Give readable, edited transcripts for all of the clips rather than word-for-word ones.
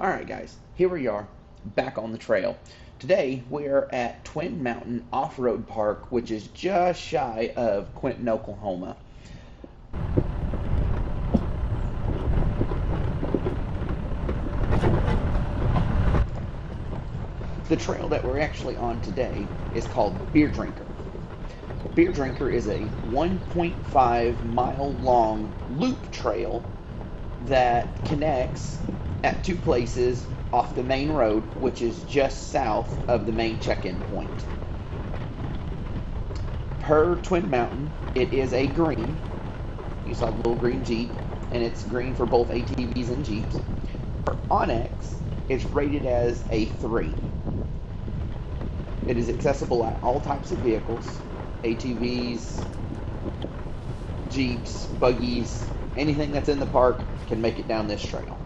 Alright guys, here we are, back on the trail. Today we're at Twin Mountain Off-Road Park, which is just shy of Quinton, Oklahoma. The trail that we're actually on today is called Beer Drinker. Beer Drinker is a 1.5 mile long loop trail that connects at two places off the main road, which is just south of the main check-in point. Per Twin Mountain, it is a green. You saw the little green Jeep, and it's green for both ATVs and Jeeps. For Onyx, it's rated as a 3. It is accessible at all types of vehicles, ATVs, Jeeps, buggies, anything that's in the park can make it down this trail.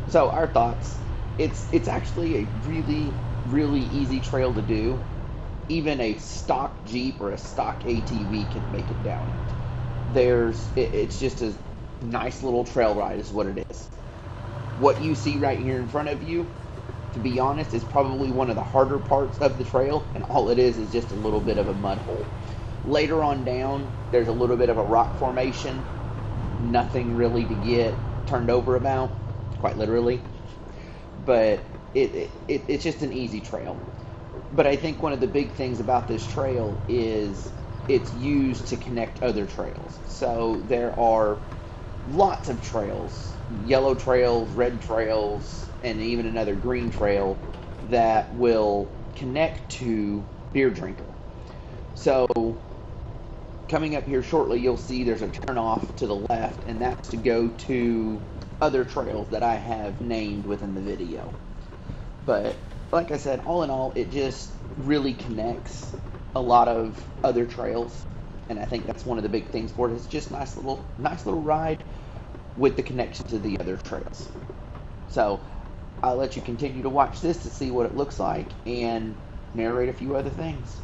So our thoughts, it's actually a really easy trail to do. Even a stock Jeep or a stock ATV can make it down it. It's just a nice little trail ride is what it is. What you see right here in front of you, to be honest, is probably one of the harder parts of the trail, and all it is just a little bit of a mud hole. Later on down, there's a little bit of a rock formation. Nothing really to get turned over about, quite literally. But it's just an easy trail. But I think one of the big things about this trail is it's used to connect other trails. So there are lots of trails, yellow trails, red trails, and even another green trail that will connect to Beer Drinker. So coming up here shortly, you'll see there's a turnoff to the left, and that's to go to other trails that I have named within the video. But like I said, all in all, it just really connects a lot of other trails, and I think that's one of the big things for it. It's just nice little ride with the connection to the other trails. So I'll let you continue to watch this to see what it looks like and narrate a few other things.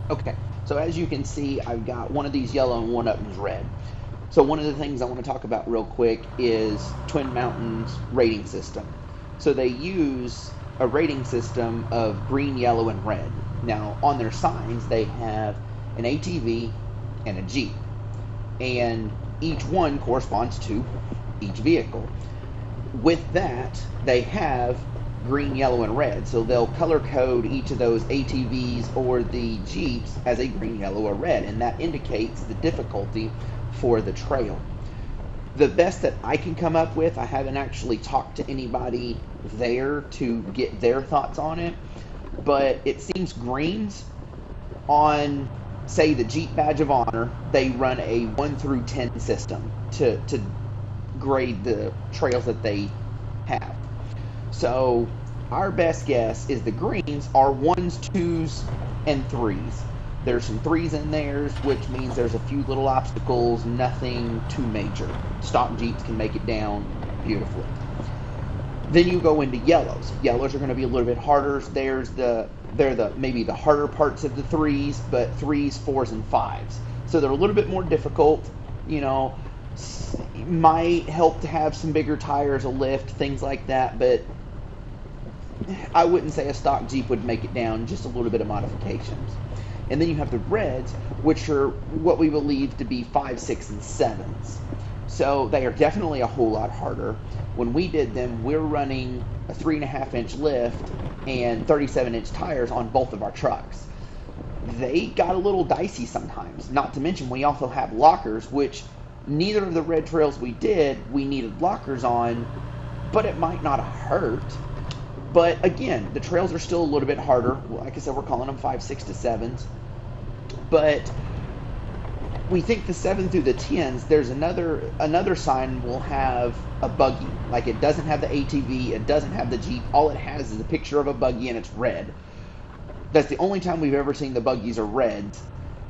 Okay, so as you can see, I've got one of these yellow and one of them is red. So one of the things I want to talk about real quick is Twin Mountain's rating system. So they use a rating system of green, yellow, and red. Now, on their signs, they have an ATV and a Jeep. And each one corresponds to each vehicle. With that, they have green, yellow, and red. So they'll color code each of those ATVs or the Jeeps as a green, yellow, or red, and that indicates the difficulty for the trail. The best that I can come up with, I haven't actually talked to anybody there to get their thoughts on it, but it seems greens on, say, the Jeep Badge of Honor, they run a 1 through 10 system to grade the trails that they have. So our best guess is the greens are 1s, 2s, and 3s. There's some 3s in theirs, which means there's a few little obstacles, nothing too major. Stock Jeeps can make it down beautifully. Then you go into yellows. Yellows are going to be a little bit harder. They're maybe the harder parts of the 3s, but 3s, 4s, and 5s. So they're a little bit more difficult. You know, might help to have some bigger tires, a lift, things like that, but I wouldn't say a stock Jeep would make it down, just a little bit of modifications. And then you have the reds, which are what we believe to be 5, 6, and 7s. So they are definitely a whole lot harder. When we did them, we're running a 3.5-inch lift and 37-inch tires on both of our trucks. They got a little dicey sometimes. Not to mention, we also have lockers, which neither of the red trails we did, we needed lockers on, but it might not have hurt. But again, the trails are still a little bit harder. Like I said, we're calling them 5, 6 to 7s. But we think the 7 through the 10s, there's another sign will have a buggy. Like, it doesn't have the ATV, it doesn't have the Jeep. All it has is a picture of a buggy and it's red. That's the only time we've ever seen the buggies are reds.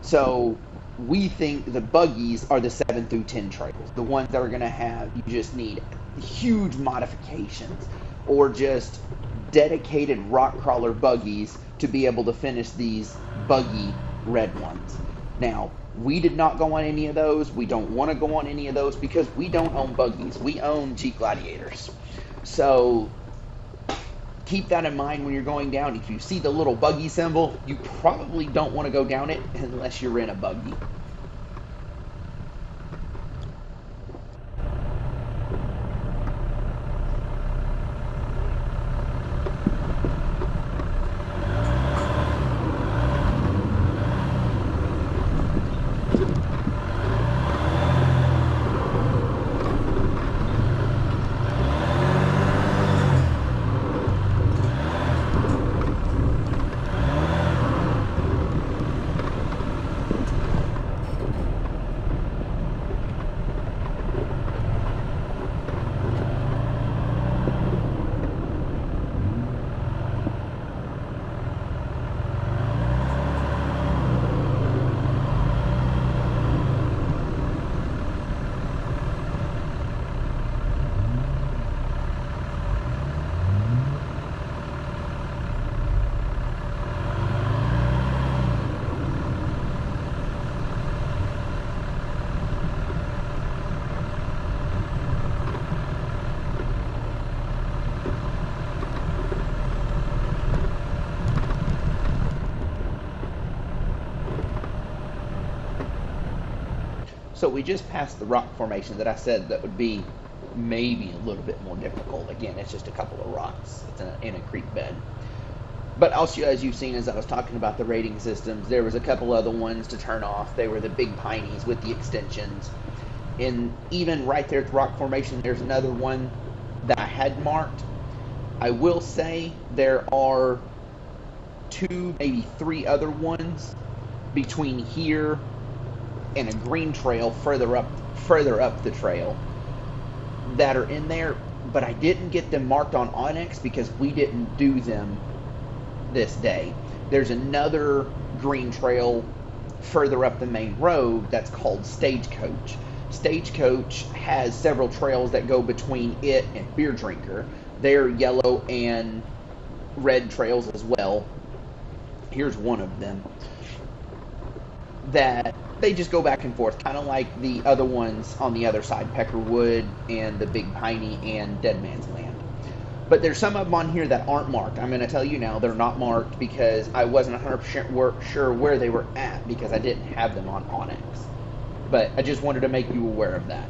So we think the buggies are the 7 through 10 trails. The ones that are going to have, you just need huge modifications or just dedicated rock crawler buggies to be able to finish these buggy red ones. Now, we did not go on any of those. We don't want to go on any of those because we don't own buggies. We own Jeep Gladiators. So keep that in mind when you're going down. If you see the little buggy symbol, you probably don't want to go down it unless you're in a buggy. So we just passed the rock formation that I said that would be maybe a little bit more difficult. Again, it's just a couple of rocks. It's in a creek bed. But also, as you've seen, as I was talking about the rating systems, there was a couple other ones to turn off. They were the big pineys with the extensions. And even right there at the rock formation, there's another one that I had marked. I will say there are 2, maybe 3 other ones between here and a green trail further up the trail that are in there, but I didn't get them marked on Onyx because we didn't do them this day. There's another green trail further up the main road that's called Stagecoach. Stagecoach has several trails that go between it and Beer Drinker. They're yellow and red trails as well. Here's one of them that they just go back and forth, kind of like the other ones on the other side, Peckerwood and the Big Piney and Dead Man's Land. But there's some of them on here that aren't marked. I'm going to tell you now, they're not marked because I wasn't 100% sure where they were at because I didn't have them on Onyx. But I just wanted to make you aware of that.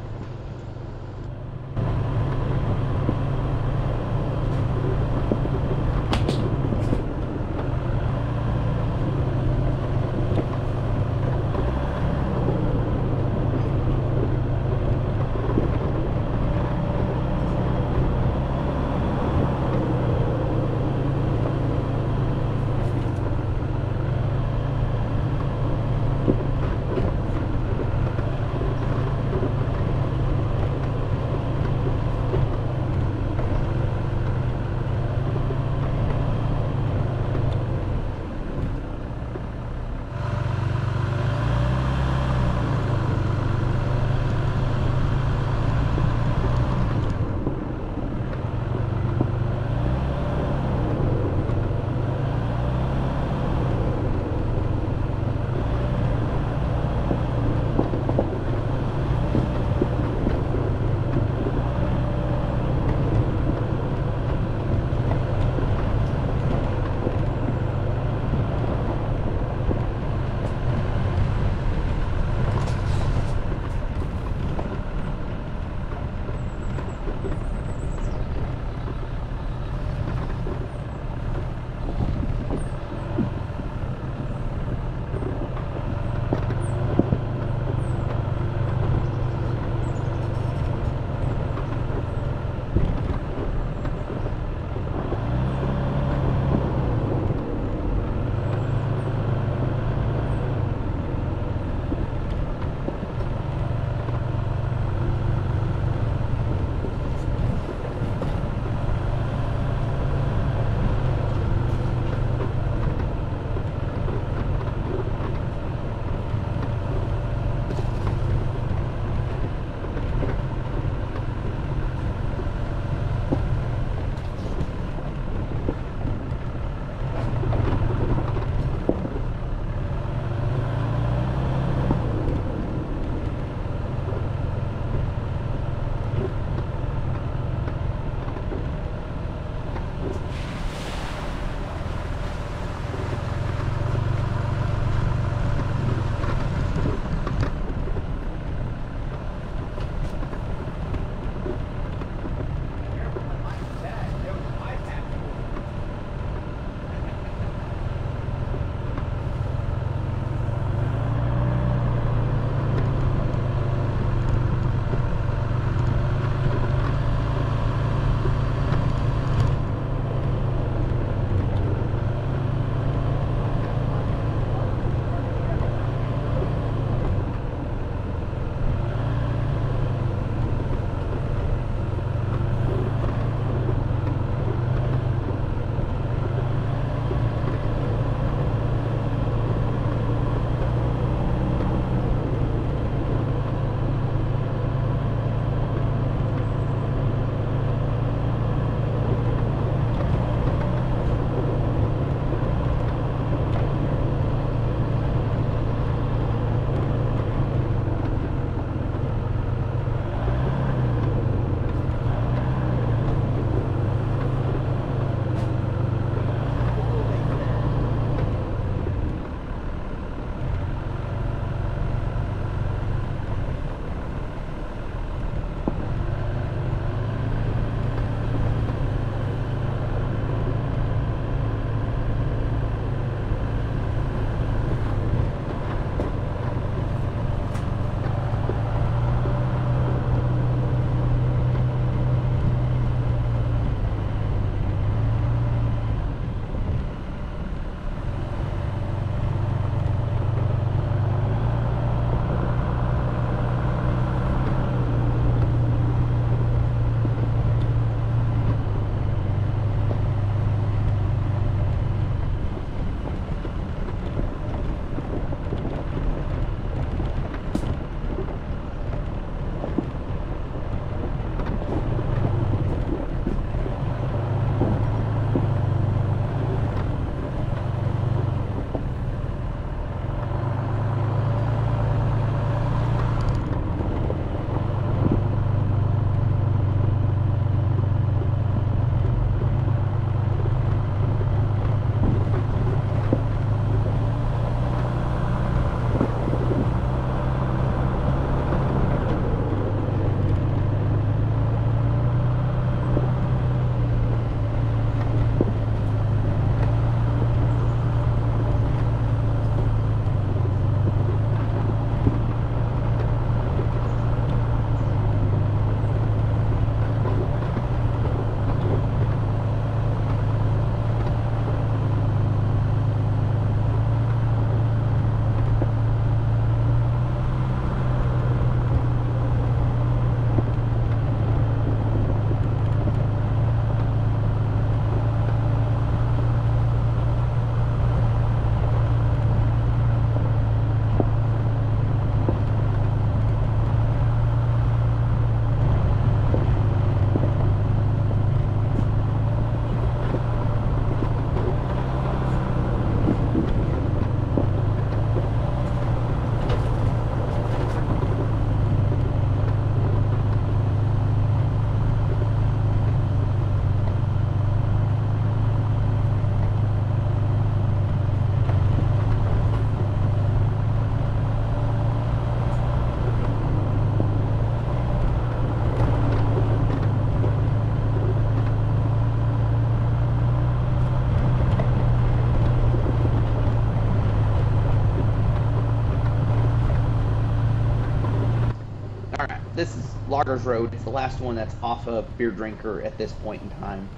All right, this is Loggers Road. It's the last one that's off of Beer Drinker at this point in time.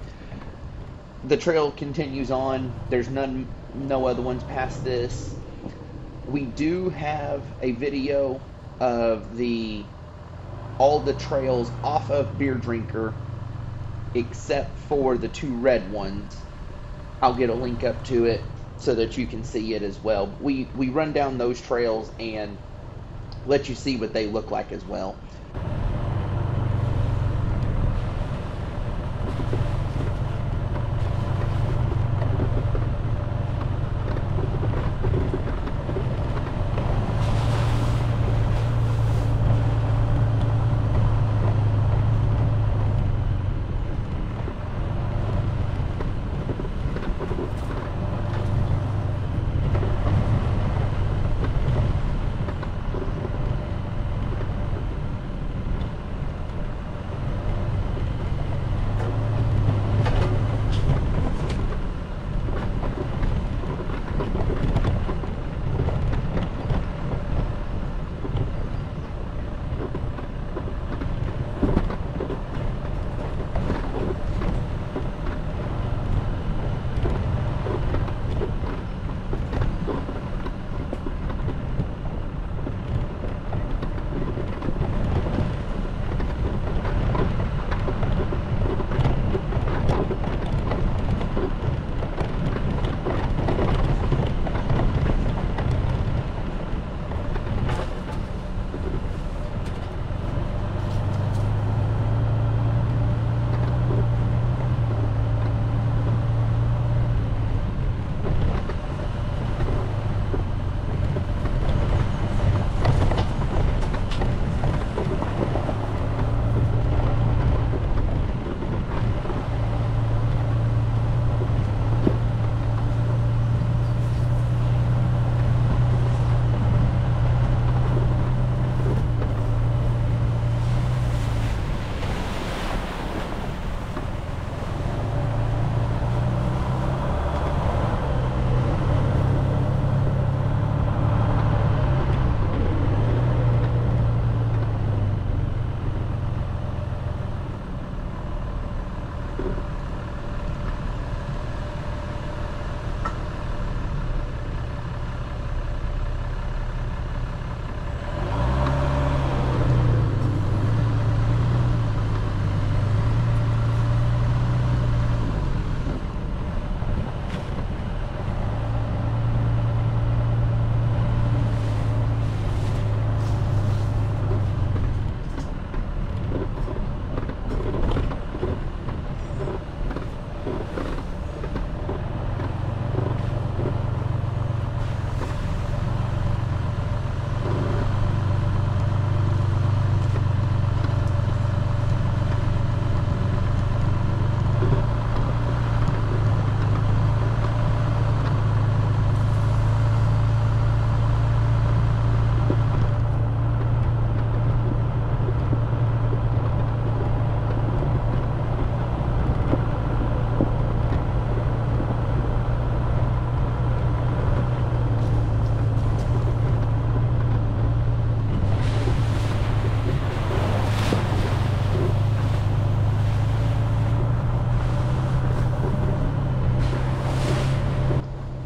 The trail continues on. There's no other ones past this. We do have a video of all the trails off of Beer Drinker except for the two red ones. I'll get a link up to it so that you can see it as well. We run down those trails and let you see what they look like as well.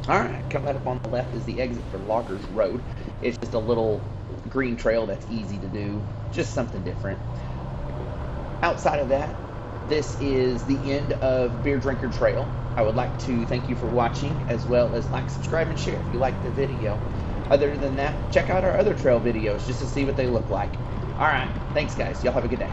All right, coming up on the left is the exit for Loggers Road. It's just a little green trail that's easy to do, just something different. Outside of that, this is the end of Beer Drinker Trail. I would like to thank you for watching, as well as like, subscribe, and share if you like the video. Other than that, check out our other trail videos just to see what they look like. All right, thanks guys. Y'all have a good day.